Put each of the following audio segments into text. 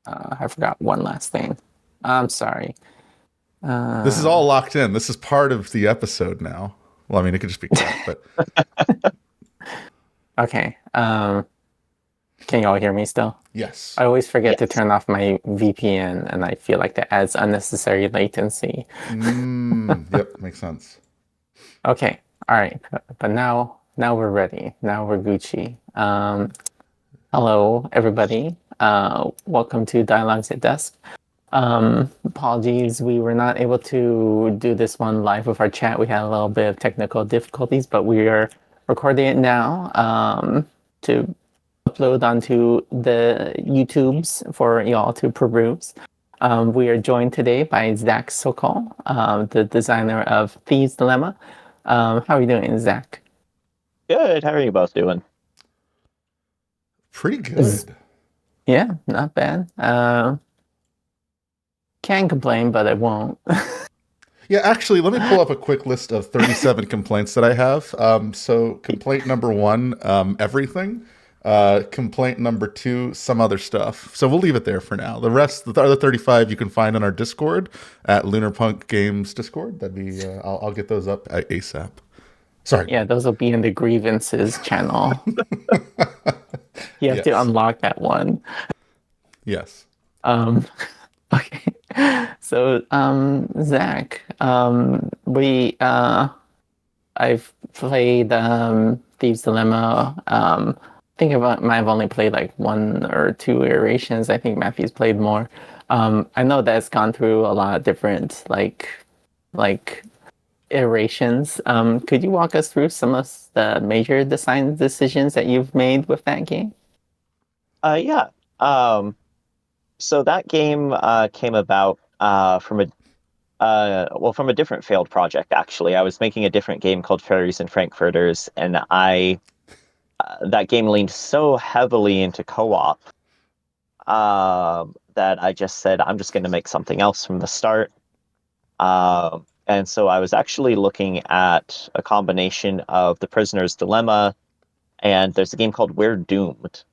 I forgot one last thing. I'm sorry. This is Uh, all locked in. This is part of the episode now. Well, I mean, it could just be cut, but okay. Can you all hear me still? yes. I always forget to Yes. turn off my VPN, and I feel like that adds unnecessary latency. Yep, makes sense. Okay. All right. But now we're ready. Now we're Gucci. Hello, everybody. Welcome to Dialogues at Dusk. Apologies, we were not able to do this one live with our chat. We had a little bit of technical difficulties, but we are recording it now to upload onto the YouTubes for y'all to peruse. We are joined today by Zach Sockol, the designer of Thieves Dilemma. How are you doing, Zach? Good. How are you both doing? Pretty Is- good. Yeah, not bad. Can complain, but I won't. Yeah, actually, let me pull up a quick list of 37 complaints that I have. So, complaint number one, everything. Complaint number two, some other stuff. So we'll leave it there for now. The rest, the other 35, you can find on our Discord at Lunar Punk Games Discord. That'd be, I'll get those up at ASAP. Sorry. Yeah, those will be in the grievances channel. You have to Yes. unlock that one. Yes. Um, okay. So, Zach, I've played Thieves Dilemma. I think I might have only played like one or two iterations. I think Matthew's played more. I know that's gone through a lot of different like iterations. Could you walk us through some of the major design decisions that you've made with that game? Yeah. Um, so that game came about from a different failed project actually. I was making a different game called Fairies and Frankfurters, and I that game leaned so heavily into co-op that I just said I'm just going to make something else from the start. And so I was actually looking at a combination of The Prisoner's Dilemma, and there's a game called We're Doomed.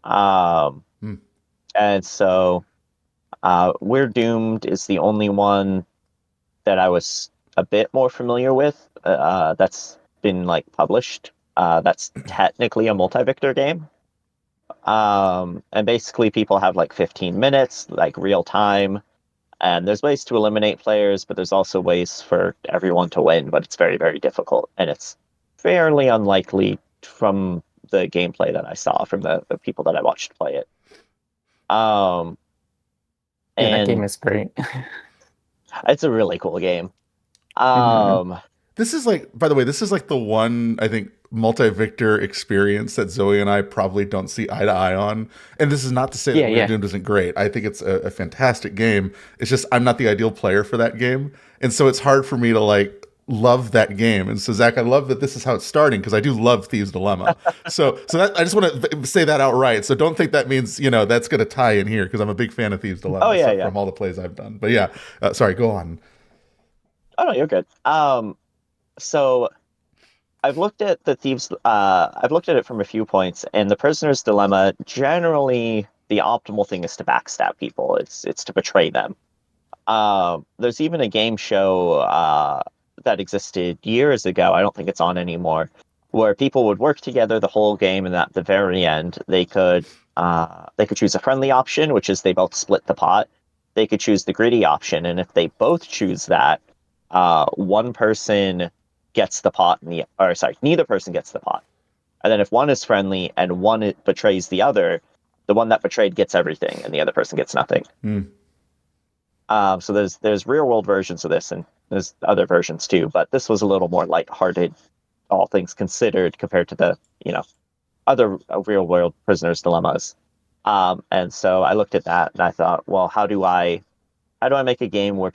Um, Hmm. and so We're Doomed is the only one that I was a bit more familiar with. That's been like published. That's technically a multi-victor game. And basically people have like 15 minutes, like real time. And there's ways to eliminate players, but there's also ways for everyone to win, but it's very, very difficult. And it's fairly unlikely from the gameplay that I saw from the people that I watched play it. Um, Yeah, that game and is great. it's a really cool game. Mhm. Um, This is like, by the way, this is like the one, I think, multi-victor experience that Zoe and I probably don't see eye to eye on. And this is not to say that Yeah, Weird yeah. Doomed isn't great. I think it's a fantastic game. It's just I'm not the ideal player for that game. And so it's hard for me to like love that game. And so Zach, I love that this is how it's starting because I do love Thieves Dilemma. So that I just want to say that outright. So don't think that means, that's going to tie in here because I'm a big fan of Thieves oh Dilemma yeah, so yeah. from all the plays I've done. But yeah, sorry, go on. Oh no, you're good. So I've looked at it from a few points, and the prisoner's dilemma, generally the optimal thing is to backstab people. It's to betray them. There's even a game show that existed years ago. I don't think it's on anymore, where people would work together the whole game, and at the very end, they could choose a friendly option, which is they both split the pot. They could choose the greedy option, and if they both choose that, one person gets the pot, or sorry, neither person gets the pot. And then if one is friendly and one betrays the other, the one that betrayed gets everything, and the other person gets nothing. Hmm. So there's real world versions of this, and there's other versions too. But this was a little more lighthearted, all things considered, compared to the other real world prisoners dilemmas. And so I looked at that and I thought, well, how do I make a game where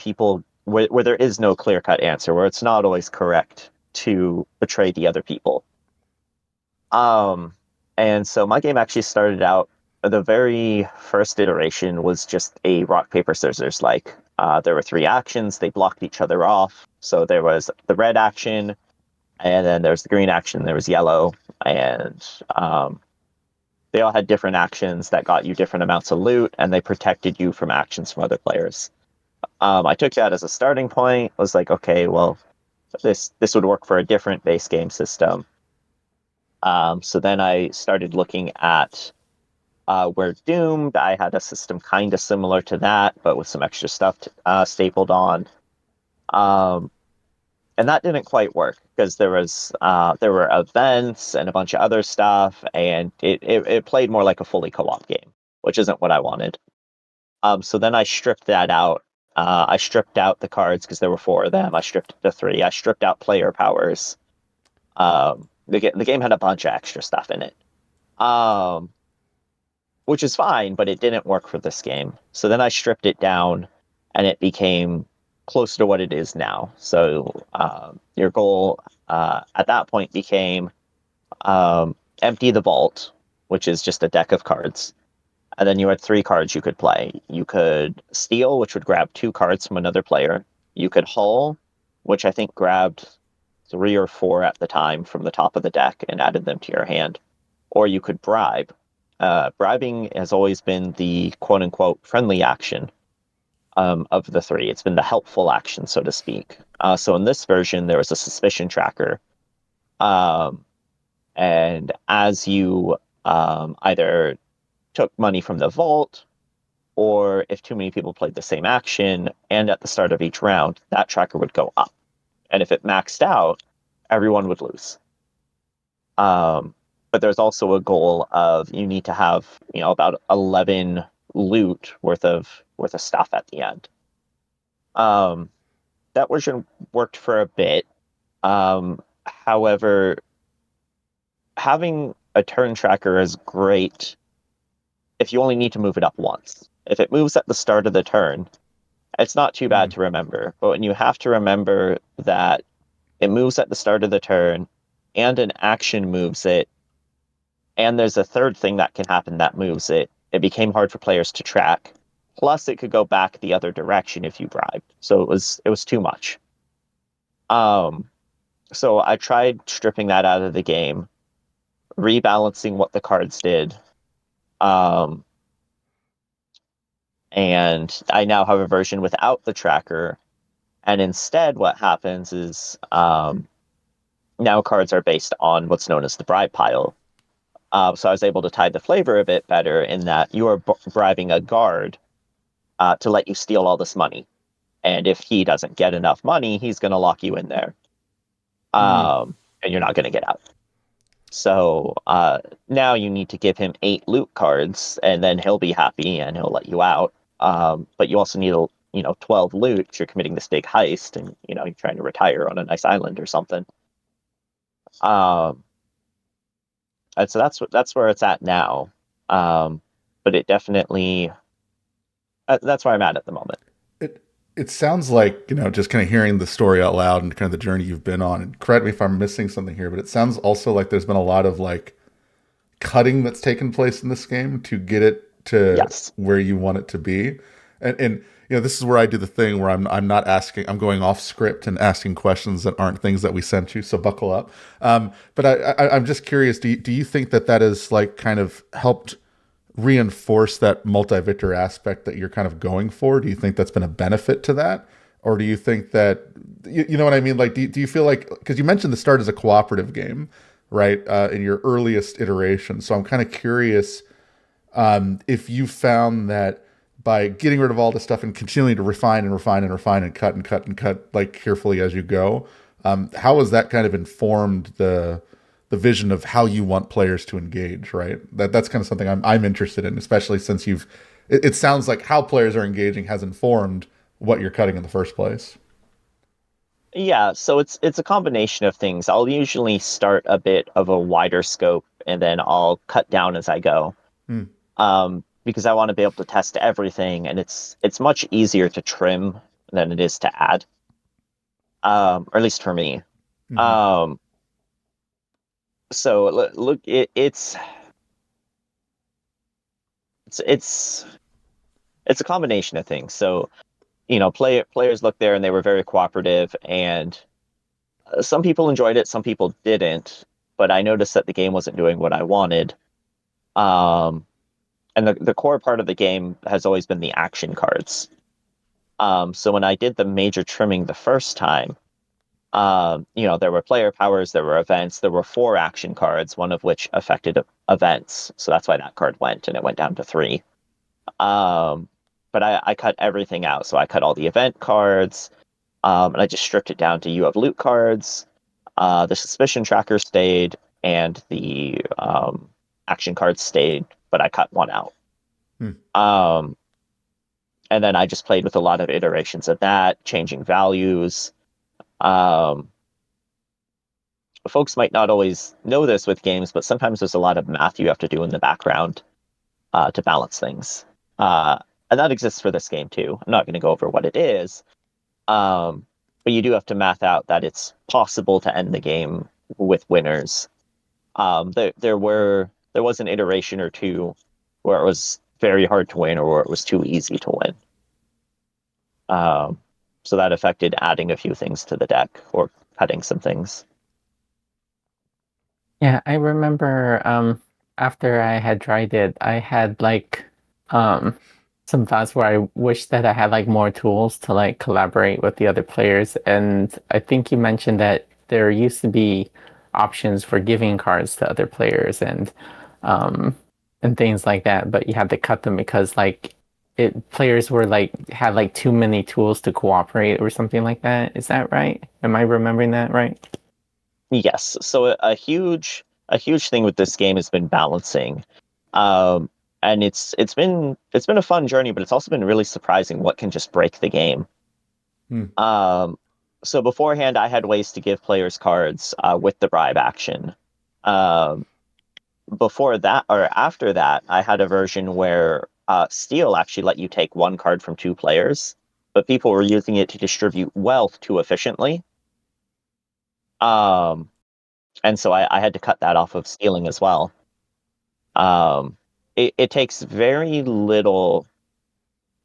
where there is no clear cut answer, where it's not always correct to betray the other people. Um, and so my game actually started out. The very first iteration was just a rock paper scissors. Like there were three actions; they blocked each other off. So there was the red action, and then there was the green action. There was yellow, and They all had different actions that got you different amounts of loot, and they protected you from actions from other players. I took that as a starting point. I was like, okay, well, this would work for a different base game system. So then I started looking at where Doomed, I had a system kind of similar to that, but with some extra stuff stapled on. And that didn't quite work because there were events and a bunch of other stuff, and it played more like a fully co-op game, which isn't what I wanted. So then I stripped that out. I stripped out the cards because there were 4 of them. I stripped it to 3. I stripped out player powers. The game had a bunch of extra stuff in it, which is fine, but it didn't work for this game. So then I stripped it down, and it became close to what it is now. So your goal at that point became empty the vault, which is just a deck of cards. And then you had 3 cards you could play. You could steal, which would grab 2 cards from another player. You could hull, which I think grabbed 3 or 4 at the time from the top of the deck and added them to your hand. Or you could bribe. Bribing has always been the quote-unquote friendly action of the 3. It's been the helpful action, so to speak. So in this version, there was a suspicion tracker. And as you either took money from the vault, or if too many people played the same action, and at the start of each round, that tracker would go up. And if it maxed out, everyone would lose. But there's also a goal of you need to have, about 11 loot worth of stuff at the end. That version worked for a bit. However, having a turn tracker is great if you only need to move it up once. If it moves at the start of the turn, it's not too bad to remember. But when you have to remember that it moves at the start of the turn, and an action moves it, and there's a third thing that can happen that moves it, it became hard for players to track. Plus, it could go back the other direction if you bribed. So it was too much. So I tried stripping that out of the game, rebalancing what the cards did. And I now have a version without the tracker. And instead, what happens is now cards are based on what's known as the bribe pile. So I was able to tie the flavor a bit better in that you are bribing a guard to let you steal all this money. And if he doesn't get enough money, he's going to lock you in there. And you're not going to get out. So now you need to give him 8 loot cards, and then he'll be happy and he'll let you out. But you also need 12 loot if you're committing this big heist and you're trying to retire on a nice island or something. And so that's where it's at now. But it definitely that's where I'm at the moment. It sounds like, just kind of hearing the story out loud and kind of the journey you've been on, and correct me if I'm missing something here, but it sounds also like there's been a lot of like cutting that's taken place in this game to get it to where you want it to be. And this is where I do the thing where I'm not asking, I'm going off script and asking questions that aren't things that we sent you, so buckle up. But I'm just curious, do you think that has like kind of helped reinforce that multi-victor aspect that you're kind of going for? Do you think that's been a benefit to that? Or do you think that, you know what I mean? Like, do you feel like, because you mentioned the start as a cooperative game, right? In your earliest iteration. So I'm kind of curious if you found that by getting rid of all this stuff and continuing to refine and cut like carefully as you go, how has that kind of informed the vision of how you want players to engage, right? That's kind of something I'm interested in, especially since it sounds like how players are engaging has informed what you're cutting in the first place. Yeah, so it's a combination of things. I'll usually start a bit of a wider scope and then I'll cut down as I go. Because I want to be able to test everything, and it's much easier to trim than it is to add. Or at least for me. So look, it's a combination of things. So, players looked there and they were very cooperative, and some people enjoyed it, some people didn't. But I noticed that the game wasn't doing what I wanted. And the core part of the game has always been the action cards. So when I did the major trimming the first time, there were player powers, there were events, there were 4 action cards, one of which affected events. So that's why that card went, and it went down to 3. But I cut everything out. So I cut all the event cards, and I just stripped it down to you have loot cards. The suspicion tracker stayed, and the action cards stayed, but I cut one out. Um, and then I just played with a lot of iterations of that, changing values. Folks might not always know this with games, but sometimes there's a lot of math you have to do in the background to balance things. And that exists for this game too. I'm not going to go over what it is, but you do have to math out that it's possible to end the game with winners. There was an iteration or two where it was very hard to win or where it was too easy to win. So that affected adding a few things to the deck or cutting some things. Yeah, I remember after I had tried it, I had like some thoughts where I wish that I had like more tools to like collaborate with the other players. And I think you mentioned that there used to be options for giving cards to other players um and things like that, but you had to cut them because like players were like had like too many tools to cooperate or something like that. Is that right? Am I remembering that right? Yes. So a huge thing with this game has been balancing. Um, and it's been a fun journey, but it's also been really surprising what can just break the game. Hmm. So beforehand, I had ways to give players cards with the bribe action. Um, Before that, or after that, I had a version where Steal actually let you take one card from 2 players, but people were using it to distribute wealth too efficiently. Um, and so I had to cut that off of stealing as well. It takes very little.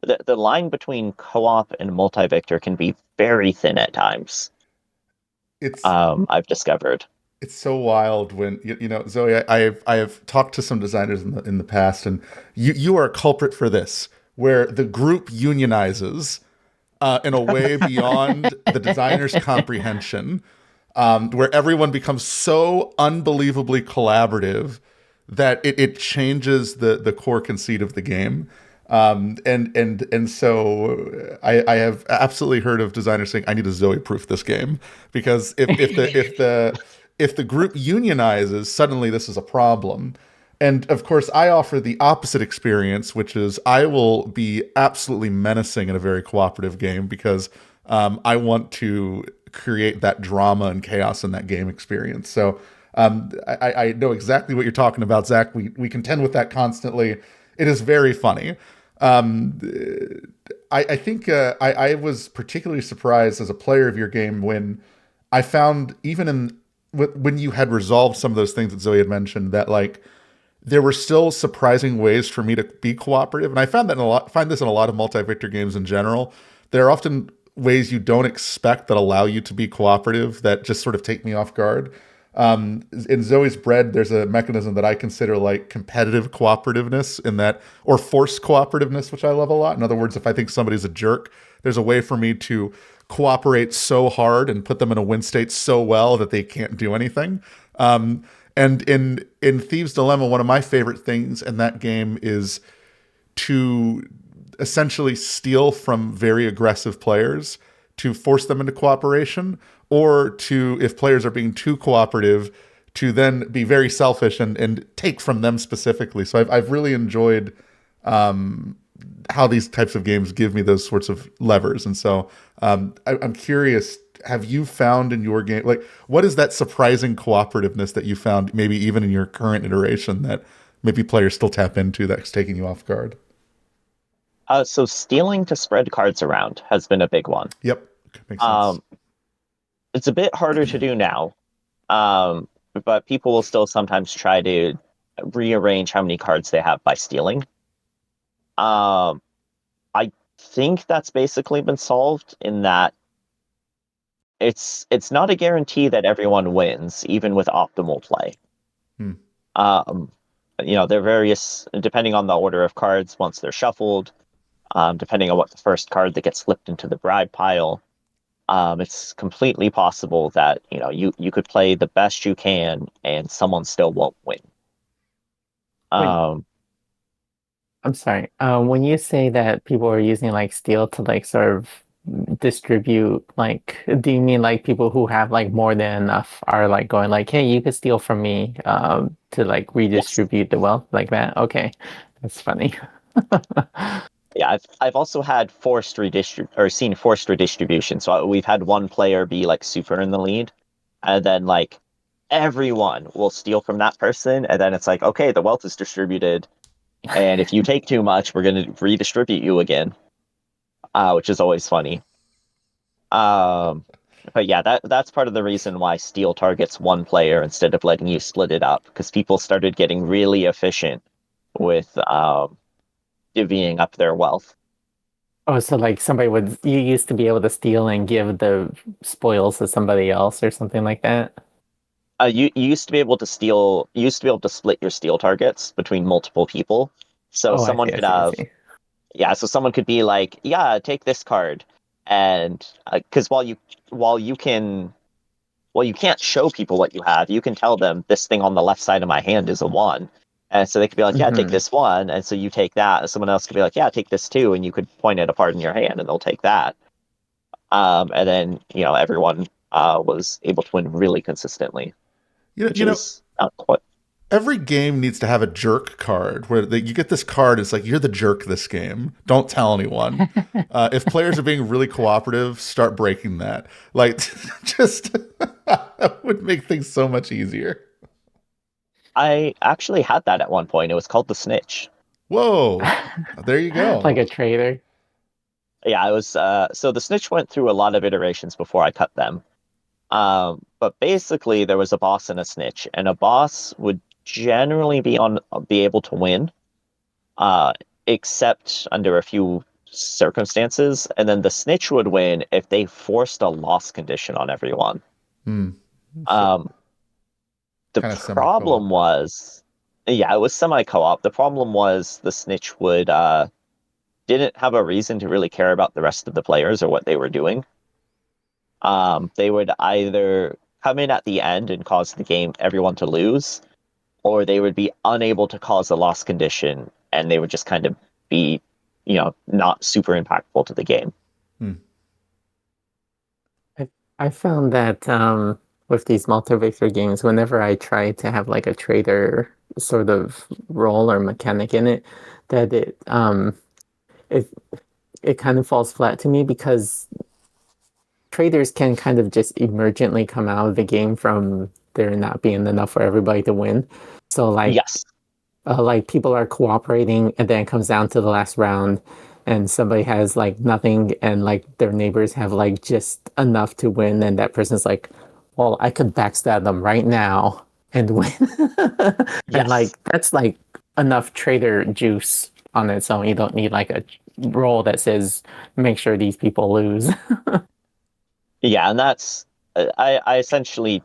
The line between co-op and multi-victor can be very thin at times. It's I've discovered. it's so wild when Zoe. I have talked to some designers in the past, and you are a culprit for this, where the group unionizes in a way beyond the designer's comprehension, where everyone becomes so unbelievably collaborative that it changes the core conceit of the game. And so I have absolutely heard of designers saying I need to Zoe proof this game because if the group unionizes, suddenly this is a problem. And of course, I offer the opposite experience, which is I will be absolutely menacing in a very cooperative game because I want to create that drama and chaos in that game experience. So I know exactly what you're talking about, Zach. We contend with that constantly. It is very funny. Um, I think I was particularly surprised as a player of your game when I found even when you had resolved some of those things that Zoe had mentioned that like there were still surprising ways for me to be cooperative, and I find this in a lot of multi-victor games in general. There are often ways you don't expect that allow you to be cooperative that just sort of take me off guard. In Zoe's Bread, there's a mechanism that I consider like competitive cooperativeness in that, or forced cooperativeness, which I love a lot. In other words, if I think somebody's a jerk, there's a way for me to cooperate so hard and put them in a win state so well that they can't do anything. And in Thieves' Dilemma, one of my favorite things in that game is to essentially steal from very aggressive players to force them into cooperation, or to, if players are being too cooperative, to then be very selfish and take from them specifically. So I've really enjoyed how these types of games give me those sorts of levers. And so I'm curious, have you found in your game, like, what is that surprising cooperativeness that you found, maybe even in your current iteration, that maybe players still tap into that's taking you off guard? So stealing to spread cards around has been a big one. Yep. Makes sense. Um, it's a bit harder to do now, um, but people will still sometimes try to rearrange how many cards they have by stealing. Um, I think that's basically been solved in that it's not a guarantee that everyone wins, even with optimal play. Hmm. Um, there are various, depending on the order of cards once they're shuffled, depending on what the first card that gets slipped into the bribe pile. It's completely possible that you could play the best you can and someone still won't win. Wait, Um, I'm sorry. When you say that people are using like steel to like sort of distribute, like, do you mean like people who have like more than enough are like going like, hey, you could steal from me, to like yes, redistribute the wealth like that? Okay, that's funny. yeah. I've also had seen forced redistribution. So we've had one player be like super in the lead, and then like everyone will steal from that person, and then it's like, okay, the wealth is distributed, and if you take too much, we're going to redistribute you again, which is always funny. Um, but yeah, that's part of the reason why Steel targets one player instead of letting you split it up, because people started getting really efficient with divvying up their wealth. Oh, so like you used to be able to steal and give the spoils to somebody else or something like that? You used to be able to split your Steel targets between multiple people. So Oh, I someone see, I could see, I have, see. yeah, so someone could be like, yeah, take this card, and because while you can well, you can't show people what you have. You can tell them this thing on the left side of my hand is a one. And so they could be like, yeah, take Hmm. this one. And so you take that. And someone else could be like, yeah, take this too. And you could point it apart in your hand and they'll take that. And then, everyone was able to win really consistently, which You know, is not quite. every game needs to have a jerk card where you get this card. It's like you're the jerk this game. Don't tell anyone. If players are being really cooperative, start breaking that. Like, just that would make things so much easier. I actually had that at one point. It was called the snitch. Whoa, there you Like go. a traitor. Yeah, I was. So the snitch went through a lot of iterations before I cut them. But basically, there was a boss and a snitch, and a boss would generally be able to win, uh, except under a few circumstances. And then the snitch would win if they forced a loss condition on everyone. Hmm. So Um, the kind of semi co-op. problem was, yeah, it was semi co-op. The problem was the snitch would didn't have a reason to really care about the rest of the players or what they were doing. They would either come in at the end and cause the game everyone to lose, or they would be unable to cause a loss condition and they would just kind of be, not super impactful to the game. Hmm. I, I found that with these multi-victor games, whenever I try to have like a traitor sort of role or mechanic in it, that it it kind of falls flat to me because traders can kind of just emergently come out of the game from there not being enough for everybody to win. So Yes. like people are cooperating and then it comes down to the last round and somebody has like nothing and like their neighbors have like just enough to win and that person's like, well, I could backstab them right now and win. And Yes. like that's like enough trader juice on its own. You don't need like a role that says make sure these people lose. Yeah, and that's I essentially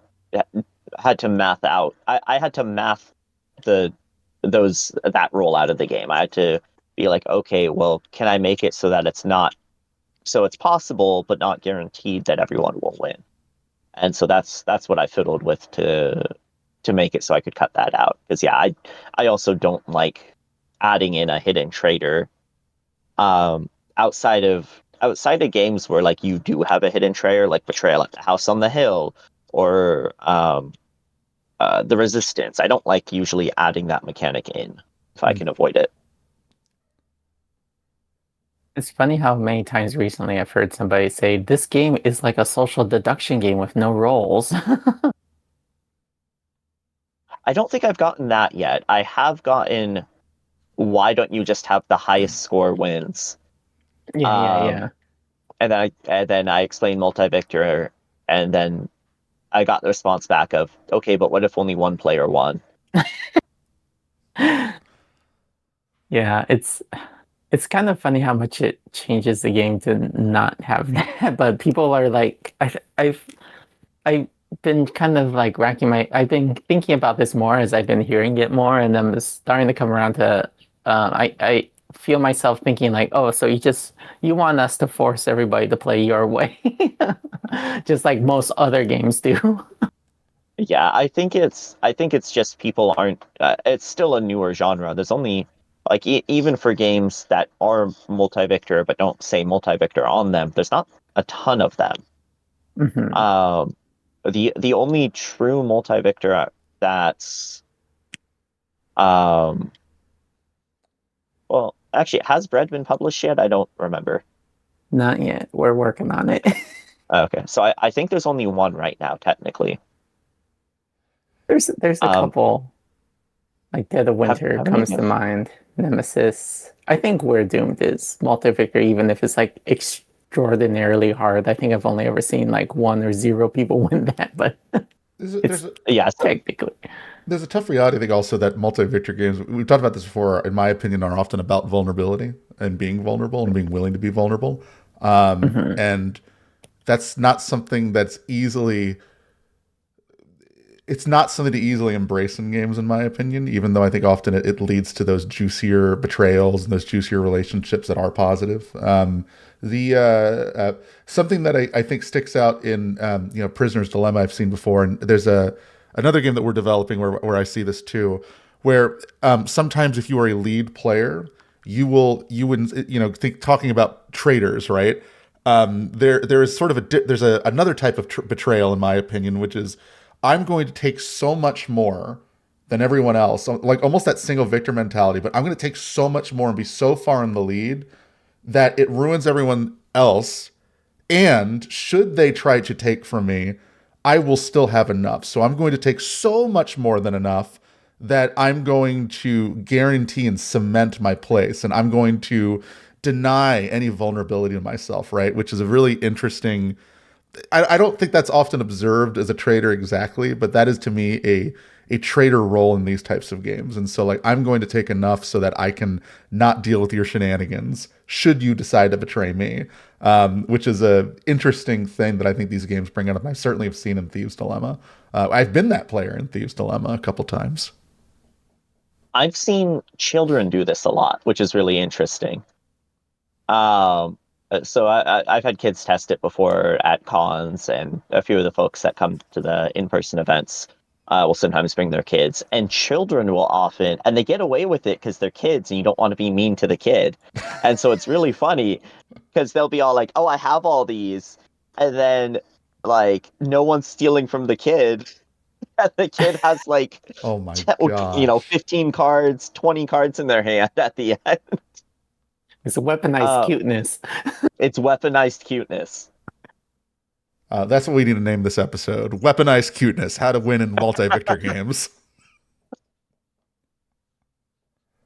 had to math out. I had to math the those that roll out of the game. I had to be like, okay, well, can I make it so that it's possible but not guaranteed that everyone will win? And so that's what I fiddled with to make it so I could cut that out. Because yeah, I also don't like adding in a hidden traitor um, outside of games where like you do have a hidden traitor, like Betrayal at the House on the Hill or the Resistance. I don't like usually adding that mechanic in if I Hmm. can avoid it. It's funny how many times recently I've heard somebody say this game is like a social deduction game with no rolls. I don't think I've gotten that yet. I have gotten why don't you just have the highest score wins? Yeah, yeah, Um, yeah. and then I explained multi-victor, and then I got the response back of, okay, but what if only one player won? Yeah, it's kind of funny how much it changes the game to not have that, but people are like I been kind of like racking my. I've been thinking about this more as I've been hearing it more, and I'm starting to come around to. I feel myself thinking like, oh, so you want us to force everybody to play your way, just like most other games do. Yeah, I think it's just people aren't. It's still a newer genre. There's only like even for games that are multi-victor but don't say multi-victor on them, there's not a ton of them. Hmm. Um, the only true multi-victor that's um well, actually, has Bread been published yet? I don't remember. Not yet. We're working on it. Okay, so I think there's only one right now, technically. There's a Um, couple. Like Dead of Winter haven't comes to you? mind. Nemesis. I think We're Doomed is multi-victor, even if it's like extraordinarily hard. I think I've only ever seen like one or zero people win that, but There's a, there's it's a Yes. technically. there's a tough reality, I think, also that multi-victor games, we've talked about this before, in my opinion, are often about vulnerability and being vulnerable and being willing to be vulnerable. Hmm. And that's not something that's easily it's not something to easily embrace in games, in my opinion, even though I think often it leads to those juicier betrayals and those juicier relationships that are positive. The Something that I think sticks out in Prisoner's Dilemma I've seen before, and there's another game that we're developing where I see this too, where sometimes if you are a lead player, you wouldn't think talking about traitors, right? There is sort of there's another type of betrayal, in my opinion, which is I'm going to take so much more than everyone else, like almost that single victor mentality, but I'm going to take so much more and be so far in the lead that it ruins everyone else. And should they try to take from me, I will still have enough. So I'm going to take so much more than enough that I'm going to guarantee and cement my place. And I'm going to deny any vulnerability in myself, right? Which is a really interesting. I don't think that's often observed as a trader exactly, but that is to me a trader role in these types of games. And so like I'm going to take enough so that I can not deal with your shenanigans should you decide to betray me, which is a interesting thing that I think these games bring up. And I certainly have seen in Thieves Dilemma. I've been that player in Thieves Dilemma a couple times. I've seen children do this a lot, which is really interesting. Um, so I've had kids test it before at cons, and a few of the folks that come to the in-person events will sometimes bring their kids, and children will often, and they get away with it because they're kids, and you don't want to be mean to the kid, and so it's really funny because they'll be all like, "Oh, I have all these," and then like no one's stealing from the kid, and the kid has like Oh my gosh. 15 cards, 20 cards in their hand at the end. It's a weaponized Uh, cuteness. it's weaponized cuteness. That's what we need to name this episode: Weaponized Cuteness: How to Win in Multi-Victor Games.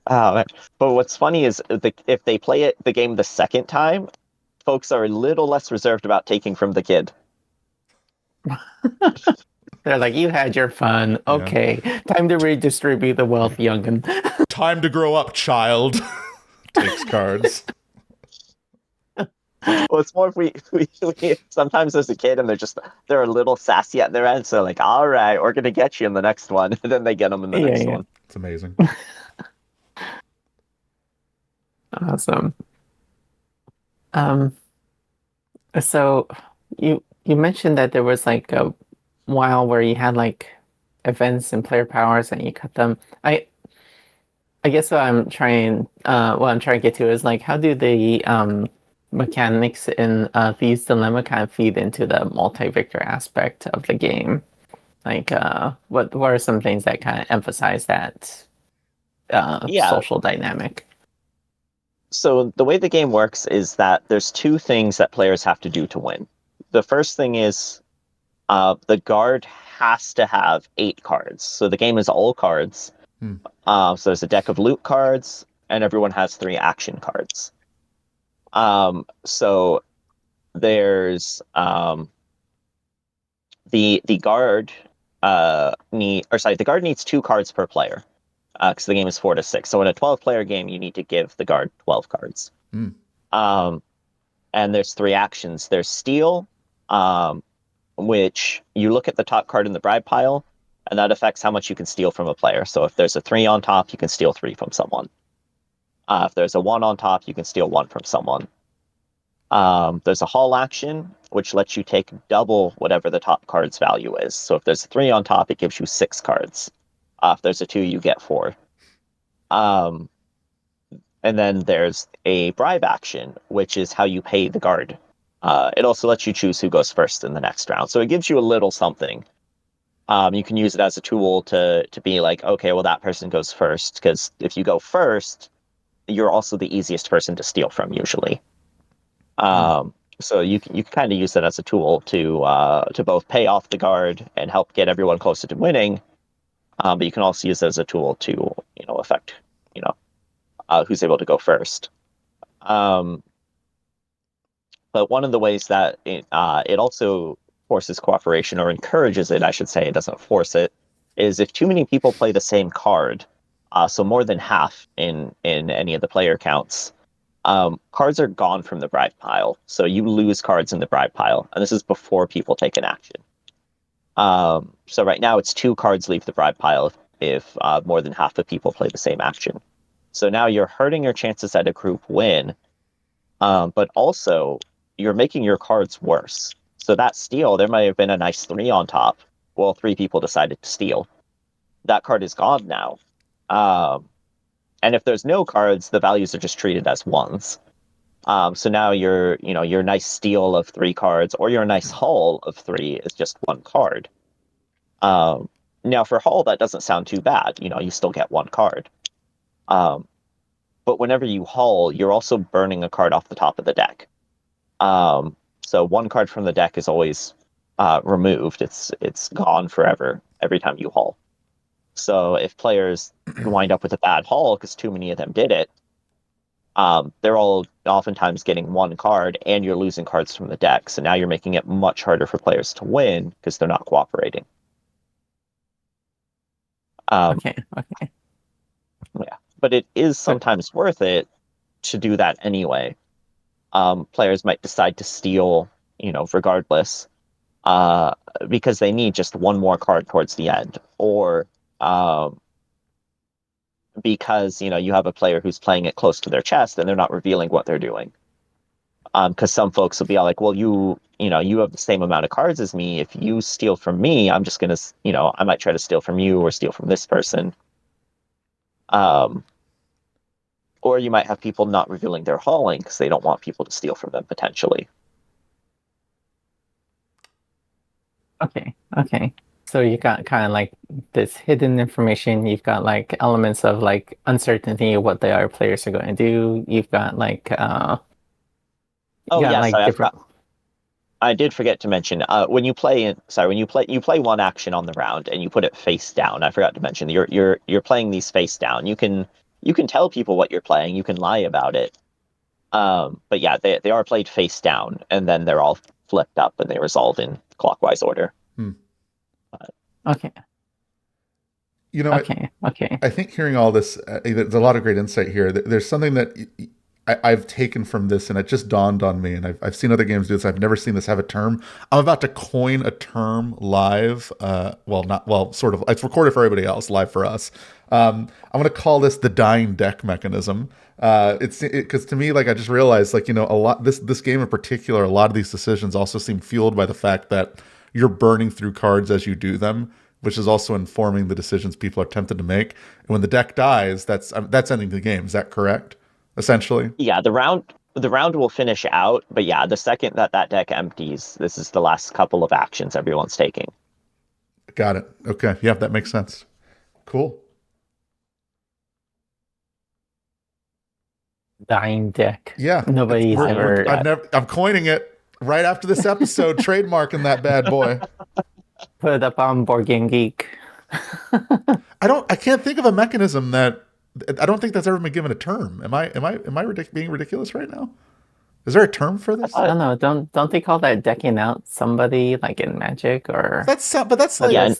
Oh, but what's funny is if they play the game the second time, folks are a little less reserved about taking from the kid. They're like, you had your fun. Yeah. Okay, time to redistribute the wealth, youngin. Time to grow up, child. Takes cards. Well, it's more if we sometimes as a kid and they're a little sassy at their end, so like, all right, we're gonna get you in the next one, and then they get them in the Yeah, next yeah. one. It's amazing. Awesome. Um, so you mentioned that there was like a while where you had like events and player powers and you cut them. I guess what I'm trying to get to is like how do the mechanics in Thieves Dilemma kind of feed into the multi-victor aspect of the game? Like what are some things that kind of emphasize that Yeah. social dynamic? So the way the game works is that there's two things that players have to do to win. The first thing is the guard has to have 8 cards. So the game is all cards. Hmm. So there's a deck of loot cards, and everyone has 3 action cards. So there's the guard the guard needs 2 cards per player because the game is 4 to 6. So in a 12-player game, you need to give the guard 12 cards. Hmm. Um, and there's 3 actions. There's steal, um, which you look at the top card in the bribe pile, and that affects how much you can steal from a player. So if there's a 3 on top, you can steal 3 from someone. If there's a 1 on top, you can steal 1 from someone. There's a haul action, which lets you take double whatever the top card's value is. So if there's a 3 on top, it gives you 6 cards. If there's a 2, you get 4. And then there's a bribe action, which is how you pay the guard. It also lets you choose who goes first in the next round. So it gives you a little something. You can use it as a tool to be like, okay, well, that person goes first, because if you go first, you're also the easiest person to steal from usually. So you can kind of use that as a tool to both pay off the guard and help get everyone closer to winning. But you can also use it as a tool to affect who's able to go first. But one of the ways that it also forces cooperation, or encourages it, I should say, it doesn't force it, is if too many people play the same card, so more than half in any of the player counts, cards are gone from the bribe pile. So you lose cards in the bribe pile, and this is before people take an action. So right now it's 2 cards leave the bribe pile if more than half the people play the same action. So now you're hurting your chances at a group win, but also you're making your cards worse. So that steal, there might have been a nice 3 on top. Well, 3 people decided to steal. That card is gone now. And if there's no cards, the values are just treated as 1s. So now your nice steal of 3 cards, or your nice haul of 3, is just 1 card. Now for haul, that doesn't sound too bad. You still get 1 card. But whenever you haul, you're also burning a card off the top of the deck. So 1 card from the deck is always removed. It's gone forever every time you haul. So if players wind up with a bad haul because too many of them did it, they're all oftentimes getting 1 card, and you're losing cards from the deck. So now you're making it much harder for players to win because they're not cooperating. Okay. Yeah, but it is sometimes worth it to do that anyway. Players might decide to steal, regardless, because they need just 1 more card towards the end, or because you have a player who's playing it close to their chest and they're not revealing what they're doing. Because some folks will be like, well, you have the same amount of cards as me. If you steal from me, I'm just gonna, I might try to steal from you or steal from this person. Or you might have people not revealing their hauling because they don't want people to steal from them potentially. Okay. So you got kind of like this hidden information. You've got like elements of like uncertainty of what the other players are going to do. You've got like different. I did forget to mention when you play 1 action on the round and you put it face down. I forgot to mention you're playing these face down. You can tell people what you're playing. You can lie about it. But yeah, they are played face down, and then they're all flipped up and they resolve in clockwise order. Okay. Okay. Okay. I think hearing all this, there's a lot of great insight here. There's something that I've taken from this, and it just dawned on me, and I've seen other games do this. I've never seen this have a term. I'm about to coin a term live. Sort of. It's recorded for everybody else, live for us. I'm going to call this the dying deck mechanism. It's because to me, like, I just realized, like, a lot this game in particular, a lot of these decisions also seem fueled by the fact that you're burning through cards as you do them, which is also informing the decisions people are tempted to make. And when the deck dies, that's ending the game. Is that correct? Essentially. Yeah, the round will finish out, but yeah, the second that deck empties, this is the last couple of actions everyone's taking. Got it. Okay. Yeah, that makes sense. Cool. Dying deck. Yeah. Nobody's ever. I'm coining it right after this episode, trademarking that bad boy. Put it up on Board Game Geek. I can't think of a mechanism that I don't think that's ever been given a term. Am I being ridiculous right now? Is there a term for this? I don't know. Don't they call that decking out somebody like in Magic or? That's like that's fair.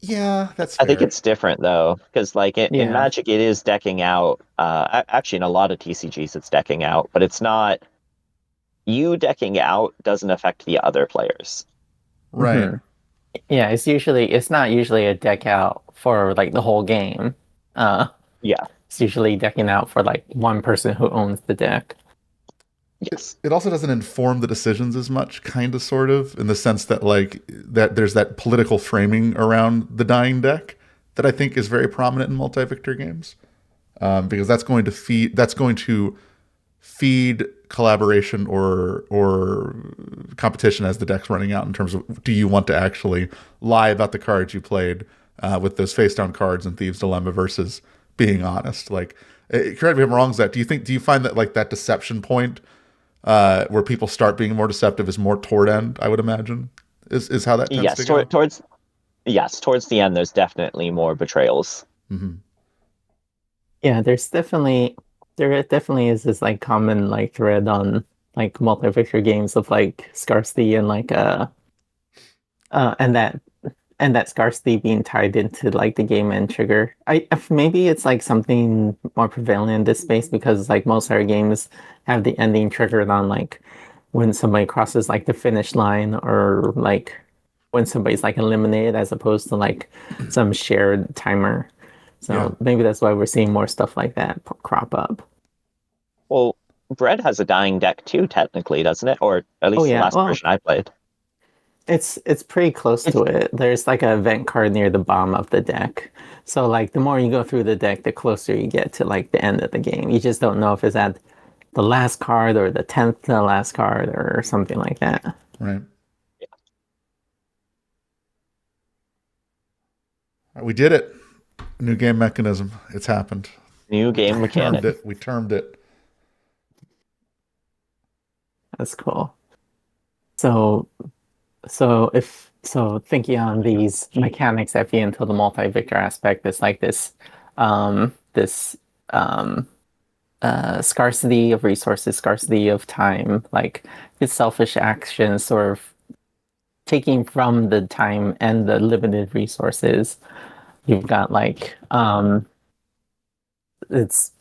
I think it's different though, because like in Magic it is decking out. Actually, in a lot of TCGs it's decking out, but it's not. You decking out doesn't affect the other players. Right. Yeah, it's not usually a deck out for like the whole game. Uh, Yeah. it's usually decking out for like one person who owns the deck. Yes. It also doesn't inform the decisions as much, kind of, sort of, in the sense that like that there's that political framing around the dying deck that I think is very prominent in multi-victor games, because that's going to feed collaboration or competition as the deck's running out in terms of do you want to actually lie about the cards you played with those face down cards in Thieves Dilemma versus being honest. Like, correct me if I'm wrong, Zach. Do you find that like that deception point where people start being more deceptive is more toward end? I would imagine is how that tends to Yes. go. Towards the end, there's definitely more betrayals. Mm-hmm. Yeah, there definitely is this like common like thread on like multi-victor games of like scarcity and like uh and that and that scarcity being tied into like the game end trigger. Maybe it's like something more prevalent in this space because like most our games have the ending triggered on like when somebody crosses like the finish line or like when somebody's like eliminated as opposed to like some shared timer. Yeah. So maybe that's why we're seeing more stuff like that crop up. Well, Bread has a dying deck too, technically, doesn't it? Or at Oh least the yeah, last well, version I played. it's pretty close to it. There's like a event card near the bottom of the deck. So like the more you go through the deck, the closer you get to like the end of the game. You just don't know if it's at the last card or the 10th to the last card or something like that. Right. We did it. New game mechanism. It's happened. New We game termed mechanic. it. We termed it. That's cool. So so thinking on these mechanics that feed into the multi-victor aspect, it's like this um scarcity of resources, scarcity of time, like it's selfish actions sort of taking from the time and the limited resources. You've got like it's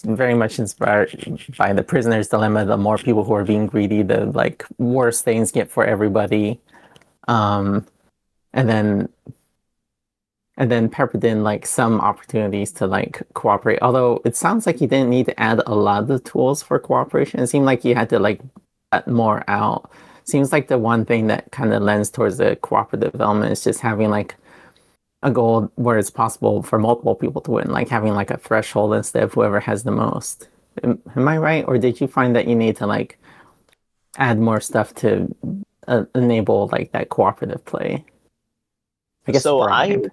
very much inspired by the prisoner's dilemma. The more people who are being greedy, the like worse things get for everybody. Um, and then peppered in like some opportunities to like cooperate. Although it sounds like you didn't need to add a lot of the tools for cooperation. It seemed like you had to like add more out. Seems like the one thing that kind of lends towards the cooperative element is just having like a goal where it's possible for multiple people to win, like having like a threshold instead of whoever has the most. Am I right? Or did you find that you need to like add more stuff to enable like that cooperative play? I guess So grind.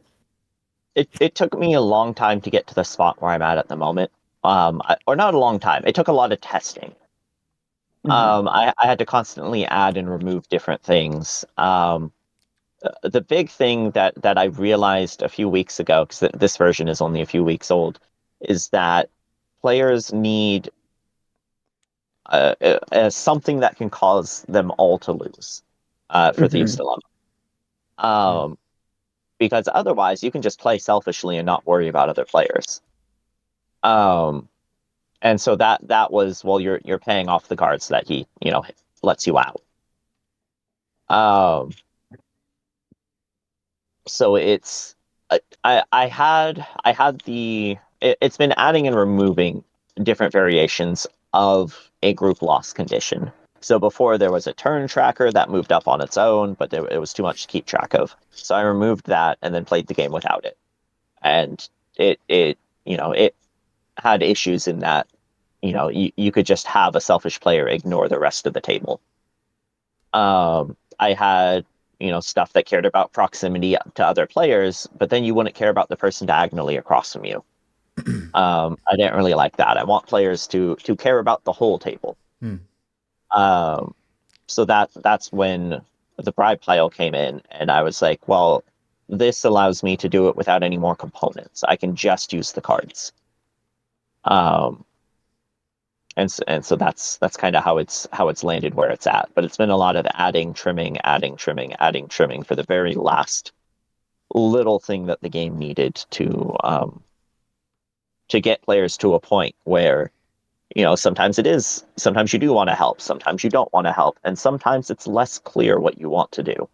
it took me a long time to get to the spot where I'm at the moment. Or not a long time. It took a lot of testing. Mhm. I had to constantly add and remove different things. The big thing that I realized a few weeks ago, because this version is only a few weeks old, is that players need something that can cause them all to lose for Thieves Mhm. Dilemma. Um, because otherwise, you can just play selfishly and not worry about other players. Um, and so that was, well, you're paying off the cards that he lets you out. Um, so it's I had it's been adding and removing different variations of a group loss condition. So before there was a turn tracker that moved up on its own, but it was too much to keep track of. So I removed that and then played the game without it. And it had issues in that you could just have a selfish player ignore the rest of the table. I had stuff that cared about proximity to other players, but then you wouldn't care about the person diagonally across from you. I didn't really like that. I want players to care about the whole table. Hmm. Um, so that's when the bribe pile came in, and I was like, well, this allows me to do it without any more components. I can just use the cards. Um, and so that's kind of how it's landed where it's at. But it's been a lot of adding, trimming, adding, trimming, adding, trimming for the very last little thing that the game needed to get players to a point where sometimes it is. Sometimes you do want to help. Sometimes you don't want to help. And sometimes it's less clear what you want to do.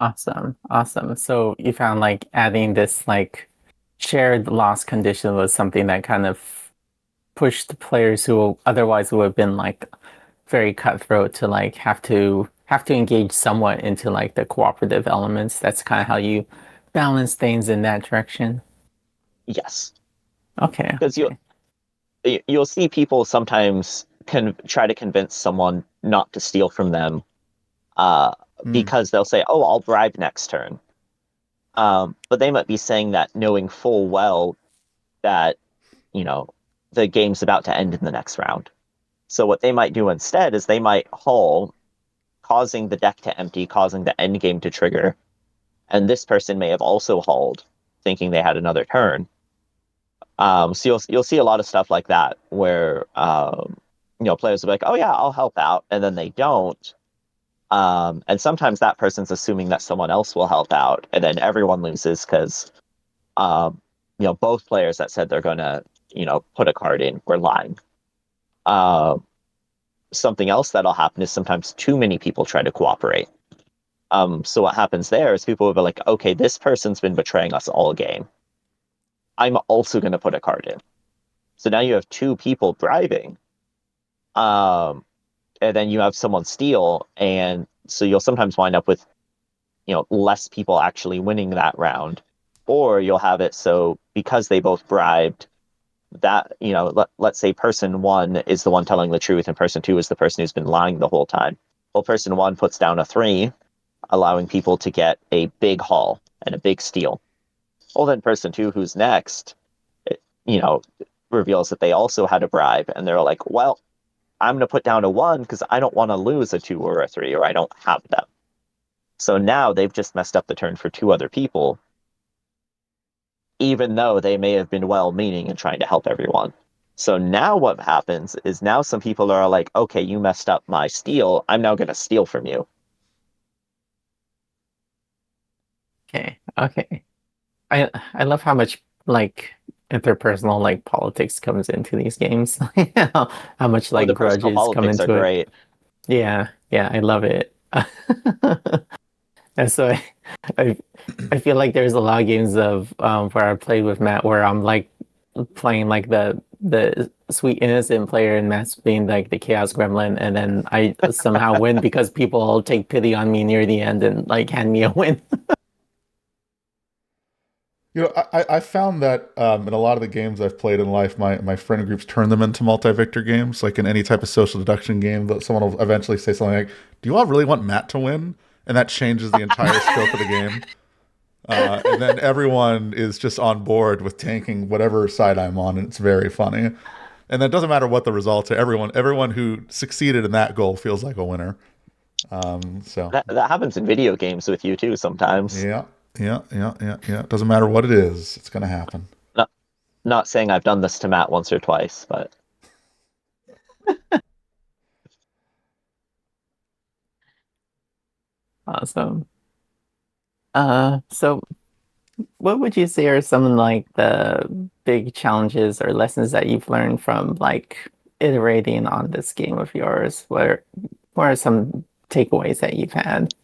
Awesome. Awesome. So you found like adding this like shared loss condition was something that kind of pushed the players who otherwise would have been like very cutthroat to like have to engage somewhat into like the cooperative elements. That's kind of how you balance things in that direction. Yes. Okay. Because Okay. you'll see people sometimes try to convince someone not to steal from them uh, Mm. because they'll say, "Oh, I'll bribe next turn." But they might be saying that knowing full well that you know the game's about to end in the next round. So what they might do instead is they might haul, causing the deck to empty, causing the end game to trigger, and this person may have also hauled, thinking they had another turn. So you'll see a lot of stuff like that where players will be like, "Oh yeah, I'll help out," and then they don't. And sometimes that person's assuming that someone else will help out, and then everyone loses because both players that said they're going to put a card in were lying. Uh, Something else that'll happen is sometimes too many people try to cooperate. So what happens there is people will be like, "Okay, this person's been betraying us all game. I'm also going to put a card in." So now you have two people bribing, um, and then you have someone steal, and so you'll sometimes wind up with less people actually winning that round, or you'll have it so because they both bribed that let's say person one is the one telling the truth and person two is the person who's been lying the whole time. Well, person one puts down a 3, allowing people to get a big haul and a big steal. Well, then person two, who's next, it, you know reveals that they also had a bribe, and they're like, "Well, I'm going to put down a 1 because I don't want to lose a 2 or a 3, or I don't have them." So now they've just messed up the turn for 2 other people, even though they may have been well-meaning and trying to help everyone. So now what happens is now some people are like, "Okay, you messed up my steal. I'm now going to steal from you." Okay. Okay. I love how much like interpersonal like politics comes into these games. How much Oh, like the personal grudges come politics are into it. great. Yeah, yeah, I love it. And so I I feel like there's a lot of games of where I played with Matt where I'm like playing like the sweet innocent player and Matt's being like the chaos gremlin and then I somehow win because people take pity on me near the end and like hand me a win. I found that in a lot of the games I've played in life, my friend groups turn them into multi-victor games. Like in any type of social deduction game, that someone will eventually say something like, "Do you all really want Matt to win?" And that changes the entire scope of the game. And then everyone is just on board with tanking whatever side I'm on, and it's very funny. And then it doesn't matter what the results are. Everyone who succeeded in that goal feels like a winner. So That happens in video games with you too sometimes. yeah, yeah. It doesn't matter what it is; it's going to happen. Not not saying I've done this to Matt once or twice, but Awesome. So what would you say are some like the big challenges or lessons that you've learned from like iterating on this game of yours? What are some takeaways that you've had?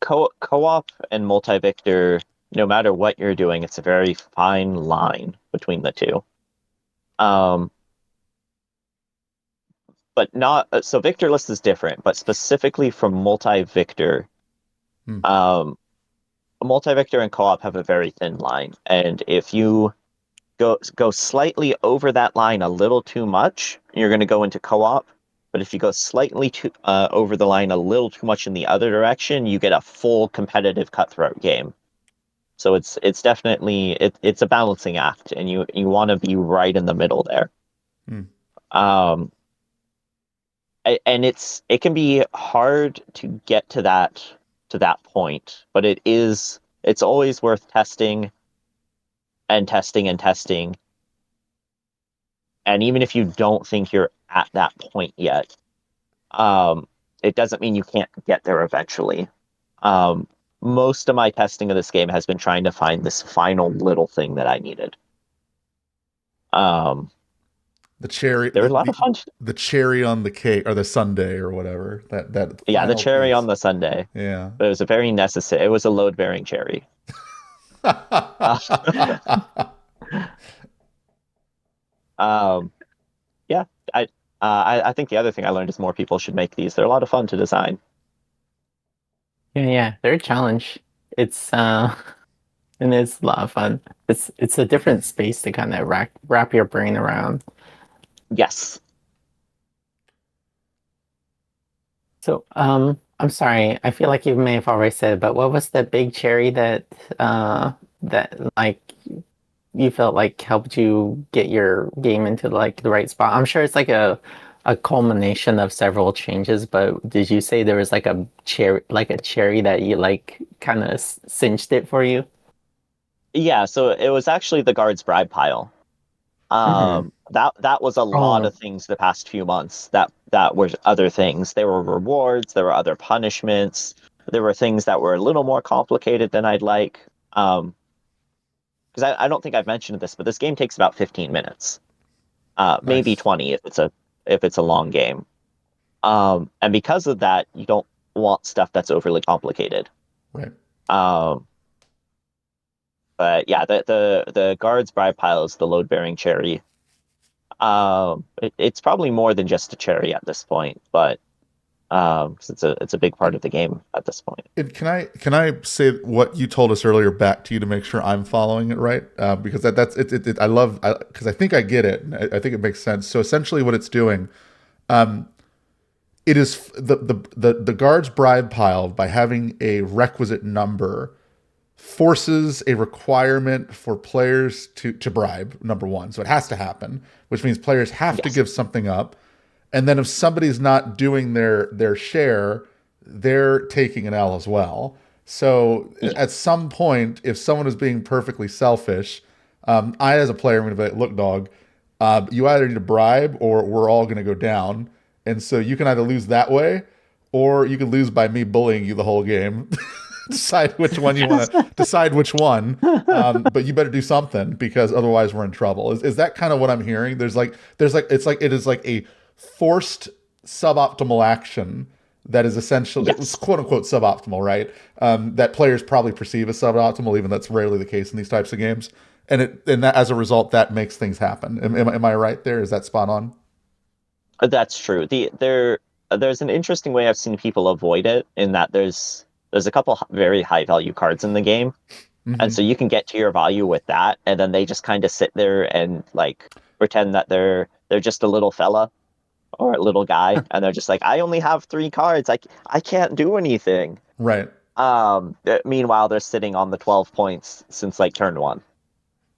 co-op and multi-victor, no matter what you're doing, it's a very fine line between the two. Um, but not so Victorless is different, but specifically from multi-victor, Hmm. um, multi-victor and co-op have a very thin line, and if you go slightly over that line a little too much, you're going to go into co-op. But if you go slightly too over the line a little too much in the other direction, you get a full competitive cutthroat game. So it's definitely it's a balancing act, and you want to be right in the middle there. Hmm. Um, and it can be hard to get to that point, but it's always worth testing and testing and testing. And even if you don't think you're at that point yet, um, it doesn't mean you can't get there eventually. Um, Most of my testing of this game has been trying to find this final little thing that I needed. Um, The cherry, there was a lot of fun. the cherry on the cake or the sundae or whatever. That Yeah, the final cherry piece. on the sundae. Yeah. But it was a very necessary. It was a load bearing cherry. Uh, um, yeah, I, I think the other thing I learned is more people should make these. They're a lot of fun to design. Yeah, they're a challenge. It's and it's a lot of fun. It's a different space to kind of wrap your brain around. Yes. So, I'm sorry. I feel like you may have already said, but what was the big cherry that that like you felt like helped you get your game into like the right spot? I'm sure it's like a culmination of several changes, but did you say there was like a cherry that you like kind of cinched it for you? Yeah, so it was actually the guard's bribe pile. Hmm. That was a lot Oh, of things the past few months. That were other things. There were rewards, there were other punishments, there were things that were a little more complicated than I'd like. Because I don't think I've mentioned this, but this game takes about 15 minutes, maybe Nice. 20 if it's a long game. And because of that, you don't want stuff that's overly complicated. Right. Um, but yeah, the guard's bribe pile is the load bearing cherry. It's probably more than just a cherry at this point, but 'cause it's a big part of the game at this point. And can I say what you told us earlier back to you to make sure I'm following it right? Because that's I love because I think I get it. And I think it makes sense. So essentially, what it's doing, it is the guard's bribe pile by having a requisite number forces a requirement for players to bribe number one. So it has to happen, which means players have to Yes. give something up. And then if somebody's not doing their share, they're taking an L as well. So Yeah. at some point, if someone is being perfectly selfish, I as a player am going to be like, look, dog, you either need to bribe or we're all going to go down. And so you can either lose that way, or you can lose by me bullying you the whole game. Decide which one you want to decide which one, but you better do something because otherwise we're in trouble. Is that kind of what I'm hearing? There's like it is like a forced suboptimal action that is essentially it's Yes. quote unquote suboptimal, right? That players probably perceive as suboptimal, even that's rarely the case in these types of games. And that as a result, that makes things happen. Am I right there? Is that spot on? That's true. There's an interesting way I've seen people avoid it in that there's a couple very high value cards in the game, and Mm-hmm. so you can get to your value with that, and then they just kind of sit there and like pretend that they're just a little fella or a little guy, and they're just like, I only have three cards, I can't do anything. Right. Meanwhile, they're sitting on the 12 points since like turn one.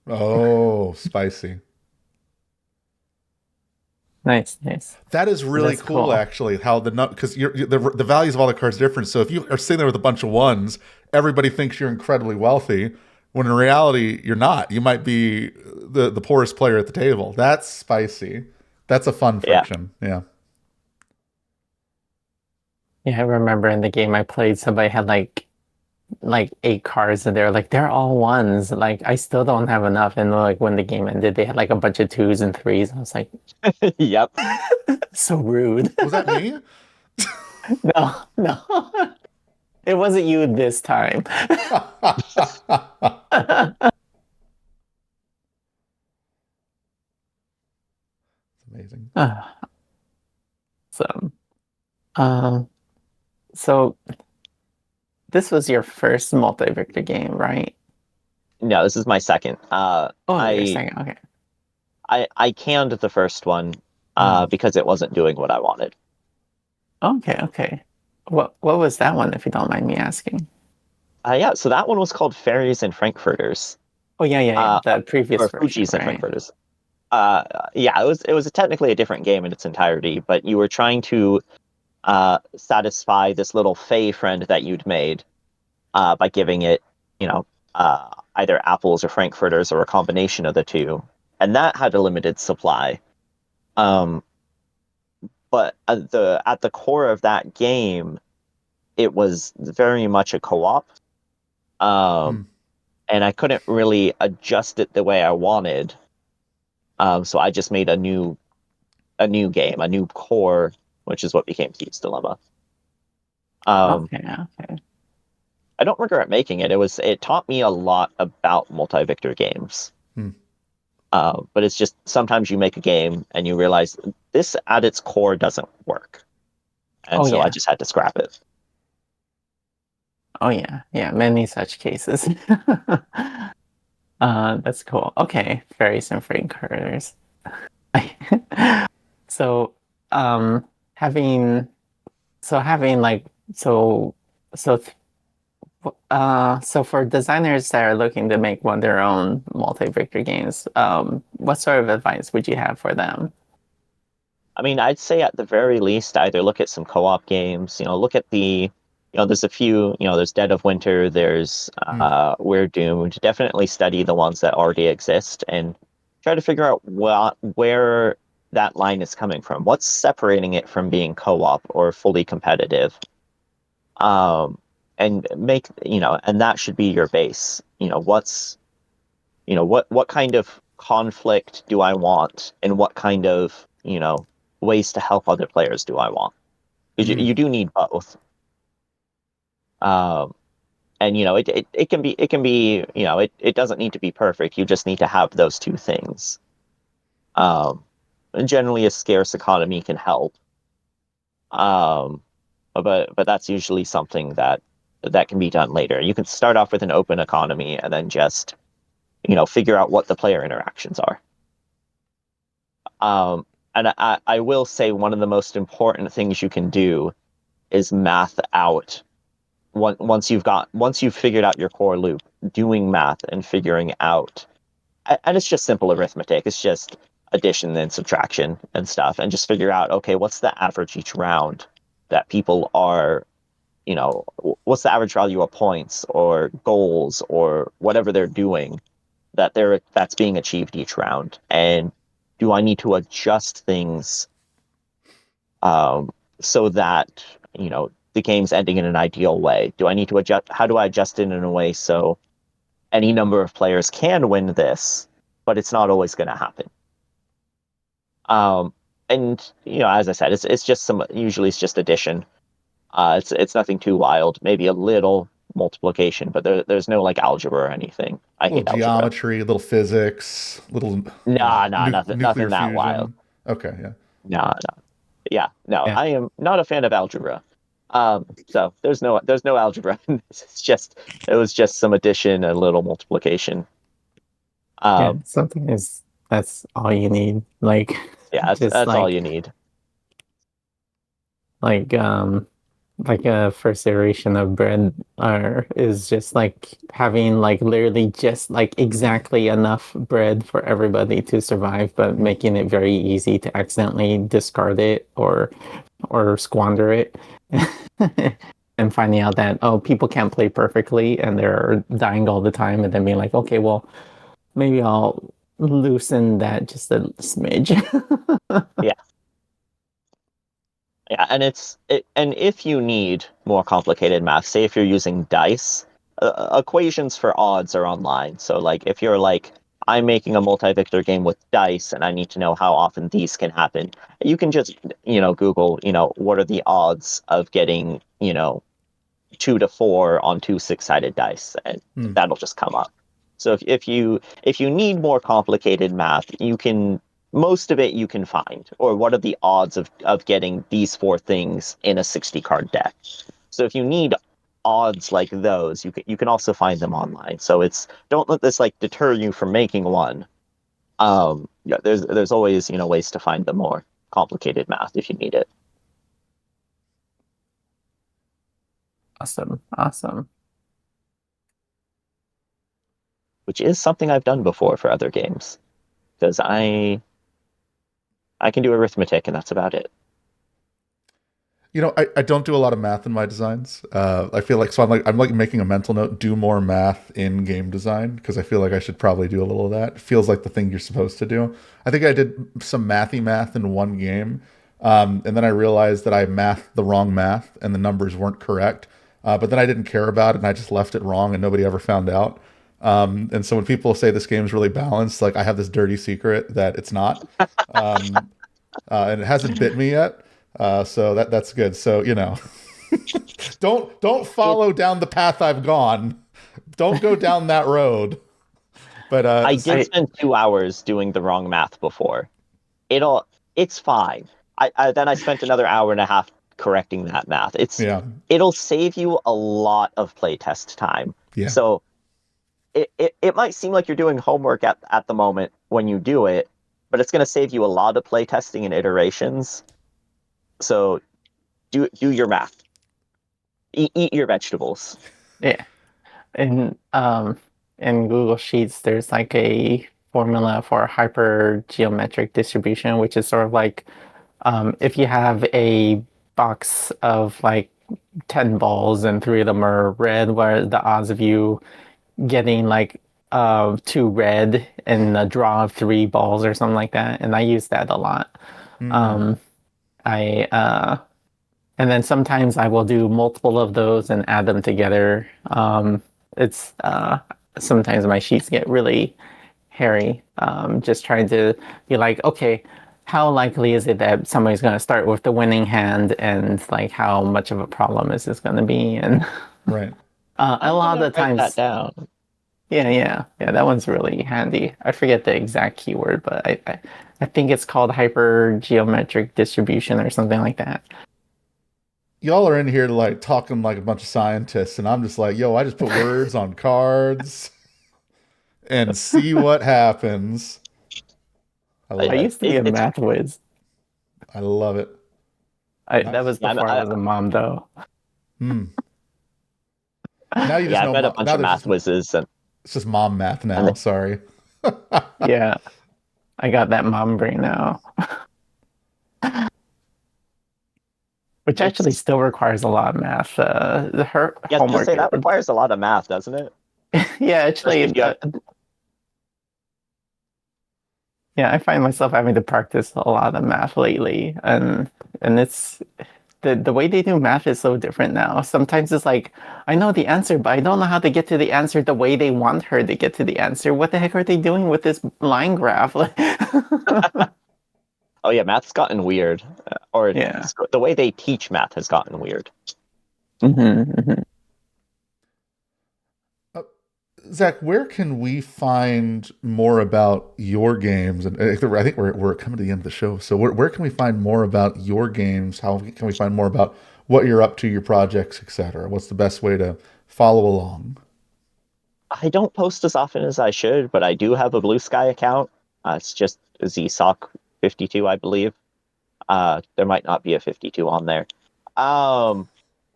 Oh, spicy. nice. That is really That's cool, cool. actually. How because the values of all the cards are different. So if you are sitting there with a bunch of ones, everybody thinks you're incredibly wealthy. When in reality, you're not. You might be the poorest player at the table. That's spicy. That's a fun Yeah. friction. Yeah. Yeah, I remember in the game I played, somebody had like eight cards and they're like they're all ones. Like I still don't have enough. And like when the game ended, they had like a bunch of twos and threes. I was like, Yep. so rude. Was that me? No. It wasn't you this time. Amazing. So, um, so this was your first multi-victor game, right? No, this is my second. Oh, you're saying okay. I canned the first one Mm. because it wasn't doing what I wanted. Okay. What was that one, if you don't mind me asking? Yeah, so that one was called Fairies and Frankfurters, Oh yeah. uh, The previous or version, Fuji's and right? Frankfurters. Uh, yeah, it was technically a different game in its entirety, but you were trying to satisfy this little Fey friend that you'd made by giving it, you know, either apples or Frankfurters or a combination of the two, and that had a limited supply. Um, but at the core of that game, it was very much a co-op. Mm. Um, and I couldn't really adjust it the way I wanted So I just made a new game, a new core, which is what became Thieves Dilemma. Okay, okay. I don't regret making it. It taught me a lot about multi-victor games. Hmm. But it's just sometimes you make a game and you realize this at its core doesn't work, and Oh so I yeah. just had to scrap it. Oh yeah. Yeah, many such cases. That's cool. Okay, fairies and free critters. So, um, having having like so so so for designers that are looking to make one their own multi-victor games, what sort of advice would you have for them? I mean, I'd say at the very least, either look at some co-op games. Look at there's a few. There's Dead of Winter. There's Hmm. We're Doomed. Definitely study the ones that already exist and try to figure out where that line is coming from. What's separating it from being co-op or fully competitive? Um, and and that should be your base. What kind of conflict do I want, and what kind of ways to help other players do I want? Because Hmm. you do need both. Um, and it doesn't need to be perfect. You just need to have those two things. Um, and generally, a scarce economy can help. Um, but that's usually something that can be done later. You can start off with an open economy and then just figure out what the player interactions are. Um, and I will say one of the most important things you can do is math out once you've figured out your core loop, doing math and figuring out, and it's just simple arithmetic. It's just addition and subtraction and stuff, and just figure out, okay, what's the average each round that people are, what's the average value of points or goals or whatever they're doing that's being achieved each round, and do I need to adjust things um, so that the game's ending in an ideal way? Do I need to adjust? How do I adjust it in a way so any number of players can win this, but it's not always going to happen? Um, and as I said, it's just usually it's just addition. It's nothing too wild. Maybe a little multiplication, but there's no like algebra or anything. I Little hate algebra. geometry, little physics, little Nah, nothing nuclear that wild. fusion. Okay, yeah. Nah, yeah, no, Yeah. I am not a fan of algebra. So there's no algebra. It was just some addition and a little multiplication. Yeah, Um, something is that's all you need. Like yeah, just that's all you need. like um like a first iteration of bread is just like having like literally just like exactly enough bread for everybody to survive, but Hmm. making it very easy to accidentally discard it or squander it. And finding out that oh people can't play perfectly and they're dying all the time and then being like okay well maybe I'll loosen that just a smidge. Yeah, yeah, and if you need more complicated math, say if you're using dice, equations for odds are online. So like if you're like I'm making a multi-victor game with dice and I need to know how often these can happen, you can just Google what are the odds of getting 2 to 4 on two six-sided dice, and Hmm. that'll just come up. So if you need more complicated math, most of it you can find. Or what are the odds of getting these 4 things in a 60 card deck? So if you need odds like those, you can also find them online. So it's don't let this like deter you from making one. Yeah, there's always ways to find the more complicated math if you need it. Awesome, awesome. Which is something I've done before for other games, because I can do arithmetic and that's about it. I don't do a lot of math in my designs. I feel like I'm like making a mental note, do more math in game design because I feel like I should probably do a little of that. It feels like the thing you're supposed to do. I think I did some mathy math in one game, and then I realized that I mathed the wrong math and the numbers weren't correct. But then I didn't care about it and I just left it wrong and nobody ever found out. And so when people say this game is really balanced, like I have this dirty secret that it's not, um, and it hasn't bit me yet. So that's good. So don't follow down the path I've gone. Don't go down that road. But I did spend 2 hours doing the wrong math before. It's fine. Then I spent another hour and a half correcting that math. yeah, It'll save you a lot of playtest time. yeah. So it might seem like you're doing homework at the moment when you do it, but it's going to save you a lot of playtesting and iterations. So do your math. Eat your vegetables. Yeah. In Google Sheets, there's like a formula for hypergeometric distribution, which is sort of like if you have a box of like 10 balls and 3 of them are red, where the odds of you getting like 2 red and a draw of 3 balls or something like that. And I use that a lot. Mm. I and then sometimes I will do multiple of those and add them together. It's sometimes my sheets get really hairy. Just trying to be like, okay, how likely is it that somebody's going to start with the winning hand, and like how much of a problem is this going to be? And Right. a lot of the Write that times, down. yeah, that one's really handy. I forget the exact keyword, but I think it's called hypergeometric distribution or something like that. Y'all are in here like talking like a bunch of scientists, and I'm just like, yo, I just put words on cards and see what happens. I love I it. used to be a math whiz. I love it. That was Yeah, before I was a mom, though. Hmm. Now you just Yeah, know. I've met a bunch Now of math whizzes, and it's just mom math now. Sorry. Yeah, I got that mom brain now, which actually still requires a lot of math. Her yeah, I was gonna homework, say that requires a lot of math, doesn't it? yeah, Especially actually, if you have yeah, I find myself having to practice a lot of math lately, and it's the way they do math is so different now. Sometimes it's like I know the answer, but I don't know how to get to the answer the way they want her to get to the answer. What the heck are they doing with this line graph? Oh yeah, math's gotten weird, or Yeah. the way they teach math has gotten weird. Hmm. Zach, where can we find more about your games? And I think we're coming to the end of the show. So where can we find more about your games? How can we find more about what you're up to, your projects, etc.? What's the best way to follow along? I don't post as often as I should, but I do have a Blue Sky account. It's just ZSock52, I believe. There might not be a 52 on there. I'll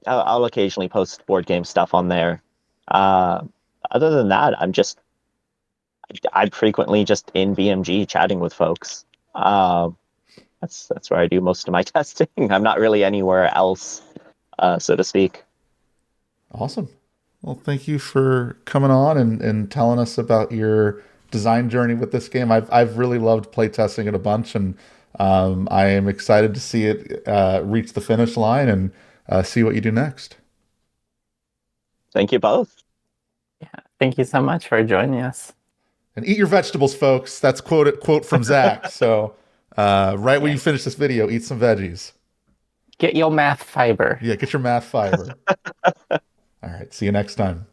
occasionally post board game stuff on there. Uh, Other than that, I'm frequently just in BMG chatting with folks. That's where I do most of my testing. I'm not really anywhere else, so to speak. Awesome. Well, thank you for coming on and telling us about your design journey with this game. I've really loved playtesting it a bunch, and I am excited to see it reach the finish line and see what you do next. Thank you both. Yeah. Thank you so much for joining us. And eat your vegetables, folks. That's quote from Zach. So right when you finish this video, eat some veggies. Get your math fiber. Yeah, get your math fiber. All right. See you next time.